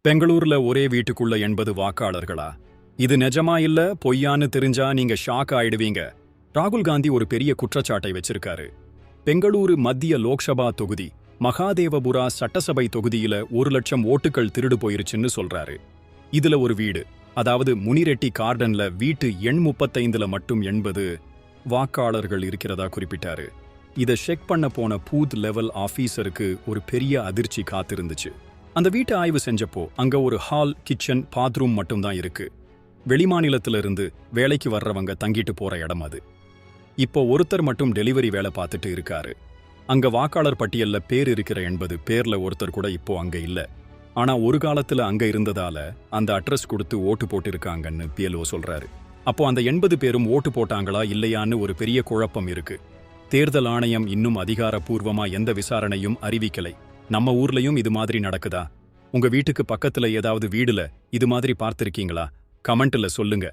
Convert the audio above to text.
பெங்களூர்ல ஒரே வீட்டுக்குள்ள 80 வாக்காளர்களா? இது நிஜமா இல்ல பொய்யான்னு தெரிஞ்சா நீங்க ஷாக் ஆயிடுவீங்க. ராகுல் காந்தி ஒரு பெரிய குற்றச்சாட்டை வச்சிருக்காரு. பெங்களூரு மத்திய லோக்சபா தொகுதி மகாதேவபுரா சட்டசபை தொகுதியில 1,00,000 ஓட்டுகள் திருடு போயிருச்சுன்னு சொல்றாரு. இதுல ஒரு வீடு, அதாவது முனிரெட்டி கார்டன்ல வீட்டு எண் 35ல மட்டும் 80 வாக்காளர்கள் இருக்கிறதா குறிப்பிட்டாரு. இதை செக் பண்ண போன பூத் லெவல் ஆபீசருக்கு ஒரு பெரிய அதிர்ச்சி காத்திருந்துச்சு. அந்த வீட்டை ஆய்வு செஞ்சப்போ அங்க ஒரு ஹால், கிச்சன், பாத்ரூம் மட்டும்தான் இருக்கு. வெளிமாநிலத்திலிருந்து வேலைக்கு வர்றவங்க தங்கிட்டு போற இடம் அது. இப்போ ஒருத்தர் மட்டும் டெலிவரி வேலை பார்த்துட்டு இருக்காரு. அங்க வாக்காளர் பட்டியல்ல பேர் இருக்கிற 80 பேர்ல ஒருத்தர் கூட இப்போ அங்க இல்ல. ஆனா ஒரு காலத்துல அங்க இருந்ததால அந்த அட்ரஸ் கொடுத்து ஓட்டு போட்டு இருக்காங்கன்னு பிஎல்ஓ சொல்றாரு. அப்போ அந்த 80 பேரும் ஓட்டு போட்டாங்களா இல்லையான்னு ஒரு பெரிய குழப்பம் இருக்கு. தேர்தல் ஆணையம் இன்னும் அதிகாரப்பூர்வமா எந்த விசாரணையும் அறிவிக்கலை. நம்ம ஊர்லயும் இது மாதிரி நடக்குதா? உங்க வீட்டுக்கு பக்கத்துல ஏதாவது வீடுல இது மாதிரி பார்த்திருக்கீங்களா? கமெண்ட்ல சொல்லுங்க.